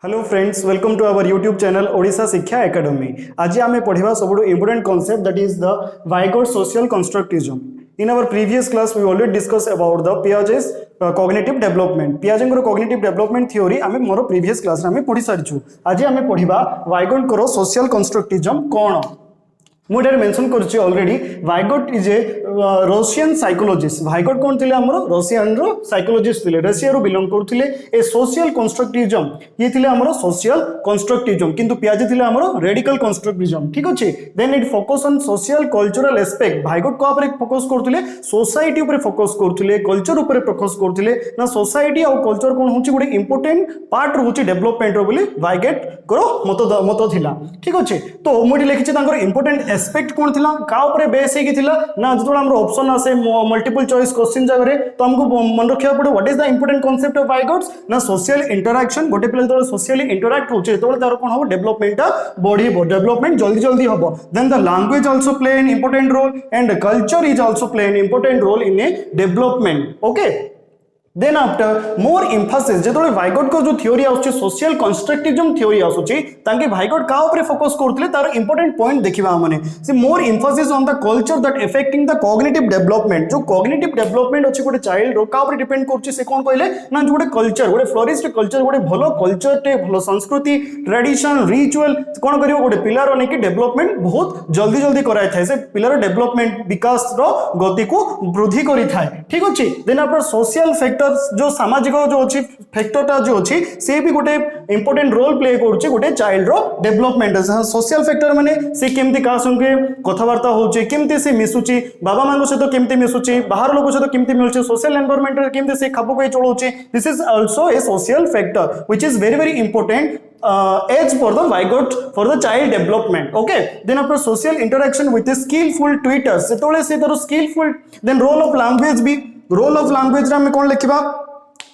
Hello friends, welcome to our YouTube channel Odisha Shiksha academy. आज आम पढ़ा सब important concept that is the Vygotsky social constructivism. In our previous class we already discussed about the Piaget's cognitive development. Piaget cognitive development theory आमे मोर previous class रे आमे पढ़ी सारिछु। आज आमे पढ़िबा वाइगोट करो सोशल कंस्ट्रक्टिज्म कोन। मुझे मेंशन करछि already Vygotsky is a Russian psychologist. Vygotsky कौन थे आमर रशियन रो साइकोलॉजिस्ट थे, रशिया रो बिलोंग करथिले। ए सोशल कंस्ट्रक्टिज्म ये थिले आमर सोशल कंस्ट्रक्टिज्म, किंतु पियाजे थिले आमर रेडिकल कंस्ट्रक्टिज्म। ठीक अछि। Then it focus on social cultural aspect. Vygotsky को ऊपर फोकस करथिले सोसाइटी ऊपर फोकस करथिले, कल्चर ऊपर फोकस करथिले ना। सोसाइटी और कल्चर कोन होछि गोटे इंपोर्टेंट पार्ट रहउछि डेवलपमेंट रो बोली वाइगोट को मत थिला। ठीक अछि। तो मुझे लिखिछि तांकर इंपोर्टेंट एस्पेक्ट कौन थिला, का ऊपर बेस हेकि थिला ना। जो हमर ऑप्शन आसे मल्टीपल चॉइस क्वेश्चन जगह तो हमको मन रखिया पड़े what is the important concept of Vygotsky's ना। Social interaction. गोटे प्ले तो सोशली इंटरैक्ट होचे तो तार कोन हो डेवलपमेंट बढ़िबो, डेवलपमेंट जल्दी जल्दी हबो। Then the language also play an important role and culture is also play an important role in a development. Okay. Then after more emphasis जो वाइगोट को जो थ्योरी आउछि सोशल कंस्ट्रक्टिज्म थ्योरी आउछि तांके Vygotsky का ऊपर फोकस करथिले तार इंपोर्टेंट पॉइंट देखिबा माने से more emphasis on the culture that affecting the cognitive development. जो कॉग्निटिव डेवलपमेंट अछि गोटे चाइल्ड रो का ऊपर डिपेंड करछि से कोन कहले ना जो गोटे कल्चर, गोटे फ्लोरिस्ट कल्चर, गोटे भलो कल्चर टे भलो संस्कृति ट्रेडिशन रिचुअल कोन करियो गोटे पिलर ने कि डेवलपमेंट बहुत जल्दी जल्दी कराय थाए। से पिलर डेवलपमेंट विकास रो गति को वृद्धि करि थाए। ठीक अछि। देन आफ्टर सोशल फैक्टर जो सामाजिक जो अच्छी फैक्टरटा जो अच्छी से भी गोटे इंपोर्टेंट रोल प्ले करुचे गोटे चाइल्ड रो डेवलपमेंट। सोशल फैक्टर माने से केमती का संगे कथबार्ता होचे, केमती से मिसुची, बाबा मांग सहित केमती मिसुची, बाहर लोक सहित केमती मिलुचे, सोशल एनवायरनमेंट रे केमती से खाप खई चलुचे। This is also a social factor which is very very important age for the Vigot for the child development. Okay. Then after social interaction with the skillful tweeters से तोले से तारो skillful। then role of language भी, role of language रे हमें कौन लिखिबा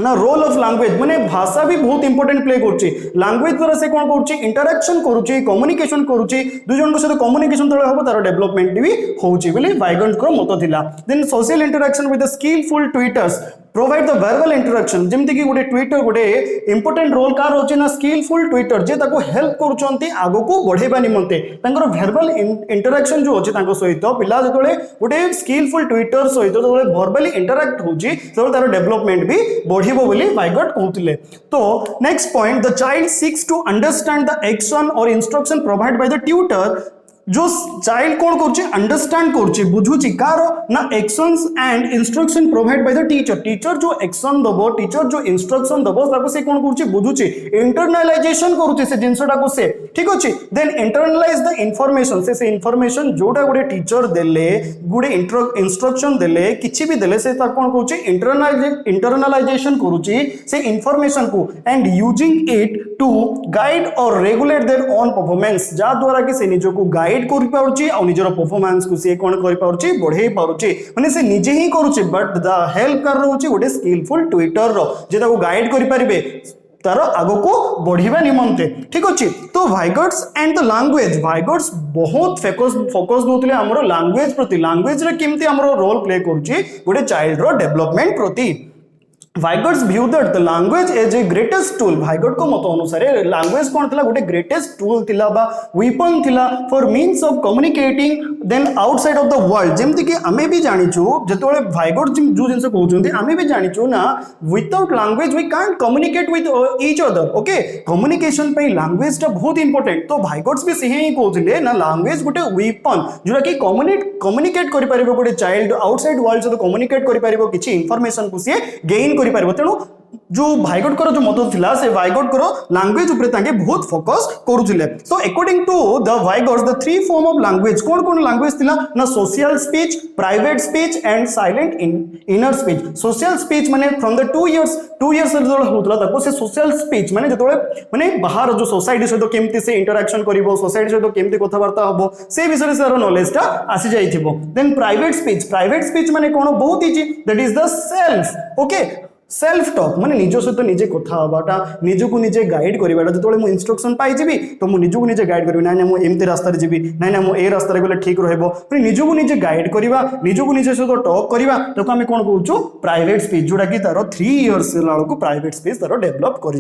ना role of language माने भाषा भी बहुत इंपोर्टेंट प्ले करछि। लैंग्वेज द्वारा से कोन करछि इंटरैक्शन करछि, कम्युनिकेशन करछि, दु जन के साथ कम्युनिकेशन तळे हबो तार डेवलपमेंट भी होछि बोली वाइगोट को मत थिला। Then social interaction with the skillful tutors provide the verbal interaction. जेमति कि गोटे ट्विटर गोटे इंपोर्टेंट रोल कार होछि ना स्किलफुल ट्विटर जे ताको हेल्प करूचंती आगो को बढ़ेबा निमंते तांकर वर्बल इंटरैक्शन जो होछि तांको सहित पिला जतळे गोटे स्किलफुल ट्विटर सहित जतळे वर्बली इंटरैक्ट होछि तो तार डेवलपमेंट भी बढ़िबो बोली वाइगोट कहउतिले। तो next point the child seeks to understand the action और instruction provide by the tutor. जो चाइल्ड कौन करछि अंडरस्टैंड करछि बुझुछि कार ना actions and instruction provide by the teacher. Teacher जो एक्शन दबो, टीचर जो इंस्ट्रक्शन दबो ताको से कौन करछि बुझुछि, इंटरनलाइजेशन करूछि से जिंसटा को से। ठीक अछि। देन इंटरनलाइज द इंफॉर्मेशन से इंफॉर्मेशन जोटा गोटे टीचर देले गोटे इंस्ट्रक्शन देले किछि भी देले से ता कौन करछि इंटरनलाइजेशन करूछि से इंफॉर्मेशन को and using it to guide और रेगुलेट देयर ओन परफॉर्मेंस। जा द्वारा कि से निजो को गाइड करि पाउछि और निजर परफॉर्मेंस को से कोन करि पाउछि बढ़ेई पाउछि माने से निजे ही करूछि बट द हेल्प कर रहउछि गोटे स्किलफुल ट्विटर रो जे ताको गाइड करि परिबे तार आगो को बढ़िबा निमंते। ठीक अछि। तो वाइगोट्स एंड द लैंग्वेज वाइगोट्स बहुत फोकस दोतले हमरो लैंग्वेज प्रति, लैंग्वेज रे केमती हमरो रोल प्ले करूछि गोटे चाइल्ड रो डेवलपमेंट प्रति। Vygotsky's view that the language as a greatest tool. Vygotsky को मत अनुसार लैंग्वेज कौन थिला गोटे ग्रेटेस्ट टूल थिला बा वेपन थिला for means of communicating then outside of the world. जेमति कि आमे भी जानिछु जतोले वाइगोट जो जिंस कहउछन्ती आमे भी जानिछु ना without language we can't communicate with each other. Okay. Communication पे लैंग्वेज टा बहुत इंपोर्टेंट। तो वाइगोट्स भी सेही ही कहउथिले ना लैंग्वेज गोटे वेपन जोरा कि कम्युनिकेट करि परिबो गोटे चाइल्ड आउटसाइड वर्ल्ड से कम्युनिकेट करि परिबो किछि इंफॉर्मेशन को से गेन करि परिबो। तेणु जो वाइगोट कर जो मत थिला से वाइगोट कर लैंग्वेज ऊपर ताके बहुत फोकस करूथिले। So according to the Vygotsky's the three form of language कोन कोन लैंग्वेज थिला ना social speech, private speech and silent inner speech. Social speech माने फ्रॉम द 2 इयर्स से जो होतला ताको से सोशल स्पीच माने जतोले माने बाहर जो सोसाइटी से तो केमती से इंटरैक्शन करिवो, सोसाइटी से तो केमती कथबार्ता हबो से विषय से नॉलेज ता आसी जाइथिबो। देन प्राइवेट स्पीच माने कोन बहुत easy that is the self. Okay. Self talk माने निज सहित निजे कथा हवाटा निजको निजे गाइड करवाटा जो मुझे इंस्ट्रक्शन पाई तो मुझे निजको निजे गाइड करी ना मुझे एमती रास्तार जी ना ना मुझे रास्तार गले ठीक रही निजको निजे गाइड करवा निजको निजे सहित टॉक करवा ताको आम कौन कहूँ प्राइवेट स्पीच जोटा कि तार 3 इयर्स बेलू प्राइवेट स्पीच तार डेभलप कर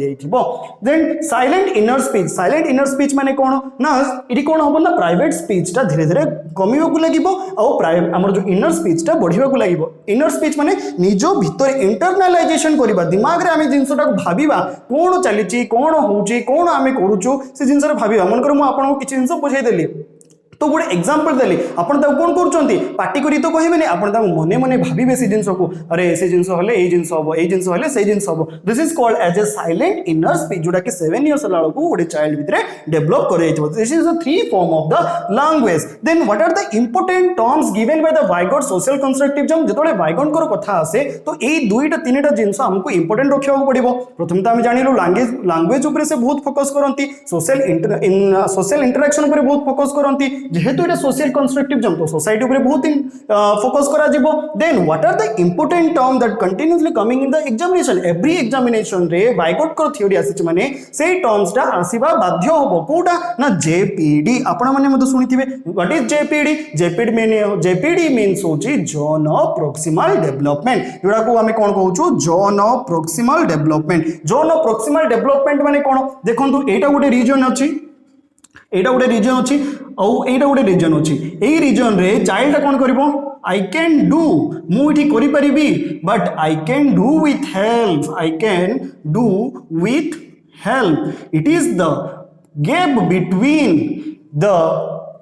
देन साइलेंट इनर स्पीच माने कौन ना ये कौन हम ना प्राइवेट स्पीचटा धीरे धीरे कमिबा लगे आमर जो इनर स्पीचटा बढ़िया लगे इनर स्पीच माने निज भितर इंटरनालाइजेशन करबा दिमाग रे आमे जिंसटा को भाबिबा कोन चलीची कोन होउची कोन आमे करूचु से जिंसरा भाबिबा मन कर मु आपन को किछि जिंस बुझाई देली तो गोटे एग्जांपल देली आपण ताको कोन करचंती पार्टी करी तो कहबेनी आपण ताको मने मने भाबिबे से जिंस को अरे से जिंस होले ए जिंस होबो ए जिंस होले से जिंस होबो this is called as a silent inner speech जोटा कि 7 इयर्स लालो को गोटे चाइल्ड भितरे डेवलप करे छ this is the 3 form of the language then what are the important terms given by the Vygotsky social constructivism जेतोले वाइगॉट को कथा आसे तो ए दुईटा तीनटा जिंस हमको इंपोर्टेंट रखिया पड़िबो प्रथम तो हम जानिलु लैंग्वेज ऊपर से बहुत फोकस करंती सोशल इंटरेक्शन ऊपर बहुत फोकस करंती जेहेतु एटा सोशल कंस्ट्रक्टिविज्म तो सोसाइटी ऊपर बहुत फोकस करा जिवो then what are the important term that continuously coming in the examination every examination रे वाइगॉट को थ्योरी आसी माने से टर्म्स टा आसीबा बाध्य होबो कोटा ना जेपीडी आपण माने मते सुनिथिबे व्हाट इज जेपीडी मीन्स होची जोन ऑफ प्रोक्सिमल डेवलपमेंट जोडा को हमें कोन कहूछु जोन ऑफ प्रोक्सिमल डेवलपमेंट माने कोन देखंतु एटा गोटे रीजन अछि एटा गोटे रीजन अच्छी आउ एटा गोटे रीजन अच्छी एई रीजन रे चाइल्ड कौन करिवो आई कैन डू मुझे करि परिबी but I can do with help it is the gap between the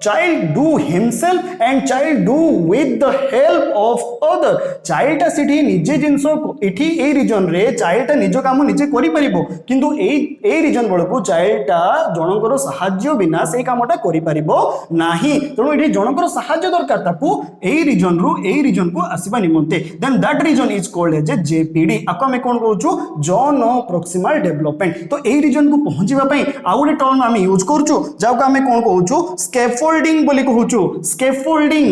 child do himself and child do with the help of other child टा सिटी निजे जिंसो इठी ए रीजन रे child टा निज काम निजे करि परिबो किंतु ए रीजन बळको चाइल्ड टा जनकर सहाय्य बिना से कामटा करि परिबो नाही तणो इठी जनकर सहाय्य दरकार ताकू ए रीजन को आसीबा निमंते then that region is called as JPD आको हम कोन कहूछु जोन ऑफ प्रोक्सिमल डेवलपमेंट तो ए रीजन को पहुंचीबा पई आ गोटे टर्म हम यूज करछु जाको हम कोन कहूछु स्कैफोल्डिंग बोली कहूछु scaffolding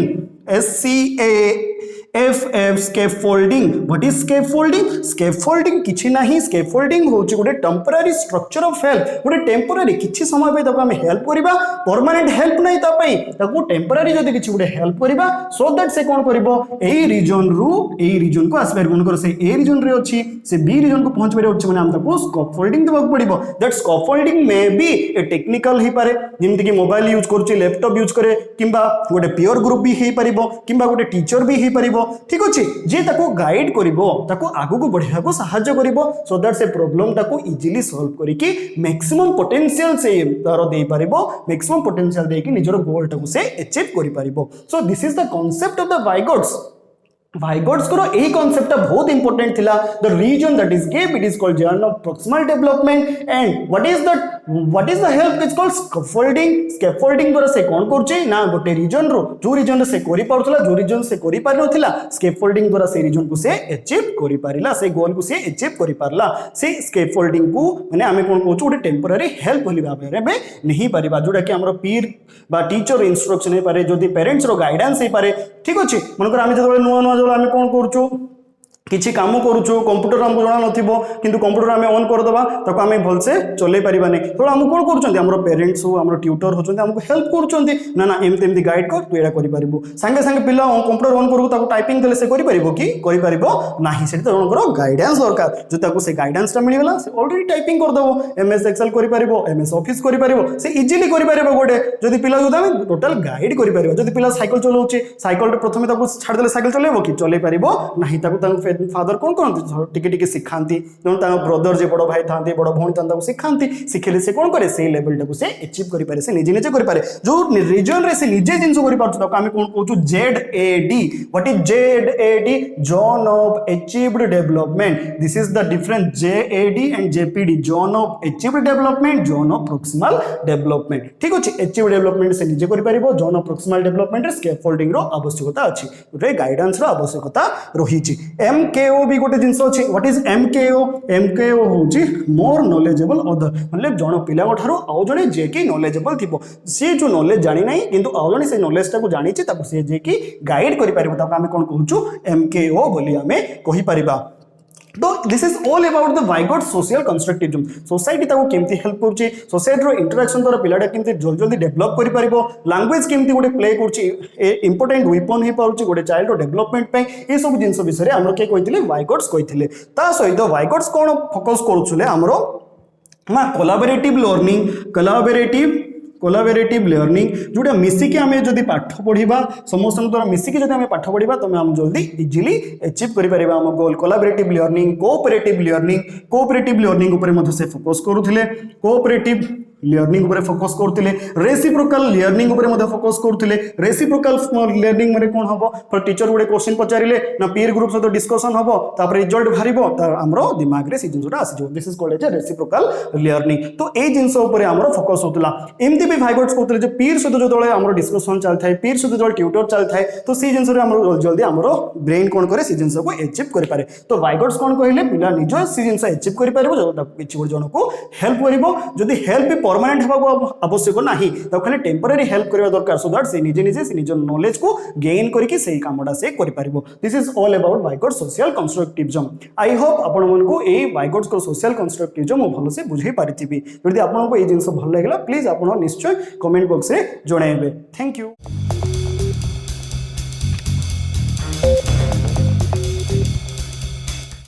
SCAFF scaffolding what is scaffolding किछि नाही स्कैफोल्डिंग होछि गोटे टेम्पररी स्ट्रक्चर ऑफ हेल्प गोटे टेम्पररी किछि समय पे ताको हम हेल्प करिबा परमानेंट हेल्प नाही ता पई ताको टेम्पररी जदी किछि गोटे हेल्प करिबा सो दैट से कोन करिवो एई रीजन को आसबार कोन कर से ए रीजन रे अछि से बी रीजन को पहुंच बारे अछि माने हम ताको स्कैफोल्डिंग देबा पड़िबो that scaffolding may be a technical ही पारे जेमति कि मोबाइल यूज करछि लैपटॉप यूज करे किंबा गोटे पीयर ग्रुप भी हे परिबो किंबा गोटे टीचर भी हे परिबो ठीक अछि जे ताको गाइड करिवो ताको आगु को बढ़िया को सहायता करिवो सो दैट से प्रॉब्लम ताको इजीली सॉल्व करिकि मैक्सिमम पोटेंशियल से तारो दे परिबो मैक्सिमम पोटेंशियल देकी निजरो गोल ताको से अचीव करि परिबो so this is the concept of the Vygotsky's को ए कांसेप्ट बहुत इंपोर्टेंट थिला the region that is give it is called zone of proximal development and what is the help is called scaffolding द्वारा से कोन करछे ना गोटे रीजन रो जो रीजन से करि पाउतला जो रीजन से करि पार नथिला स्कैफोल्डिंग द्वारा से रीजन को से अचीव करि पारिला से गोल को से अचीव करि पारला से स्कैफोल्डिंग को माने हमें कोन कहूछु गोटे टेम्पररी हेल्प होली भाबे रे नहीं परिबा जोटा कि हमरो पीर बा टीचर इंस्ट्रक्शन हे पारे जदी पेरेंट्स रो गाइडेंस हे पारे ठीक अछि मनकर हम जदो नुवा आम कौन करूँ किसी काम करूँ कंप्यूटर आमको जना नथिबो किंतु कंप्यूटर आम ऑन करदबा ताको आम भलसे चलै परिबानी तो आम कौन करूँ आम पेरेंट्स हो आम ट्यूटर होचंती हमको हेल्प करूँ ना ना एमती गाइड कर तू एटा करि परिबो संगे संगे पिला कंप्यूटर ऑन करू ताको टाइपिंग देले से करि परिबो कि करि परिबो नाही सेठी तो जनकर गाइडेंस दरकार जो ताको से गाइडेंस ता मिली गला से ऑलरेडी टाइपिंग कर दबो एमएस एक्सेल करि परिबो एमएस ऑफिस करि परिबो से इजीली करि परिबो गोटे जदी पिला जो हम टोटल गाइड करि परिबो जदी पिला साइकिल चलाउची साइकिल रे प्रथमे ताको छाड़ देले साइकिल चलेबो कि चलै परिबो नाही ताको फादर कौन करते टिके टिके सिखाती तेणु ब्रदर जो बड़ भाई था बड़ भौणी था सिखाती शिखिले से कौन करे से लेवल टाक से अचीव करे से निजे निजे करे जो रीजन रे से निजे जिनस कर कौन कहूँ ZAD what is ZAD zone of achieved development this is the difference ZAD and JPD zone of achieved development zone of proximal development ठीक अच्छे अचीव डेवलपमेंट से निजे कर zone of proximal development scaffolding रो आवश्यकता अच्छी गोटे गाइडेंस रो आवश्यकता रही MKO भी गोटे जिनस अच्छे व्हाट इज MKO होची मोर नॉलेजेबल अदर मतलब जण पिला ठारो आउ जणे जे कि नॉलेजेबल थिबो से जो नॉलेज जानि नाही किंतु आउ जणे से नॉलेज टाको जानिछि ताको से जे कि गाइड करि परिबो ताको हम कोन कहूछु MKO बोली हमें कहि परिबा तो this is all about the Vygotsky social constructivism society ताको केमती हेल्प करछि सोसाइटी रो इंटरेक्शन द्वारा पिलाटा केमती जल्दी जल्दी डेवलप करि परिबो लैंग्वेज केमती गोटे प्ले करछि इंपोर्टेंट वेपन हे पाउछि गोटे चाइल्ड रो डेवलपमेंट पे ए सब जिंस विषय हमर के कहिथिले वाइगॉट्स कहिथिले ता सहित वाइगॉट्स कोन फोकस करूछले हमरो ना कोलाबोरेटिव लर्निंग जोटा मिसिकी आम जदि पाठ पढ़ा समस्त द्वारा मिसिकी जदि आम पाठ पढ़ा तो आम जल्दी इजिली अचीव कर आम गोल कोलाबोरेटिव लर्निंग कोऑपरेटिव लर्निंग उपर से फोकस करुले कोऑपरेटिव लर्निंग उपर फोकस करते रेसिप्रोकल लर्निंग उपर फोकस करते रेसिप्रोकल लर्निंग में कौन हम टीचर गोटे क्वेश्चन पचारे ना पीर ग्रुप सहित डिस्कसन हम तापर रिजल्ट बाहर आमर दिमाग में जिनसा आसीज this is called as reciprocal learning तो ये जिनस आमर फोकस होता एमती भी वाइगॉट्स कहते पीर सहित जो आम डिस्कसन चलता है पीर सहित जो ट्यूटर चलता है तो सी जिनस जल्दी आम ब्रेन कौन करे जिनस को एचिव करें तो वाइगॉट्स कौन कहले पिला निज सी जिनस एचिव कर किसी जन को हेल्प कर हेल्प परमानेंट होगा आवश्यक ना तो खाली टेम्पररी हेल्प करने दरकार सो दैट से निज नॉलेज को गेन करके सही कामटा से कर this is all about Vygotsky's social constructivism I hope आपण मानकू ए वाइगॉट्स को सोशल कंस्ट्रक्टिविज्म भल से बुझे पारिथिबी जदि आपनको ए जिंस भल लागला प्लीज आपण निश्चय कमेंट बॉक्स रे जणाइबे थैंक यू।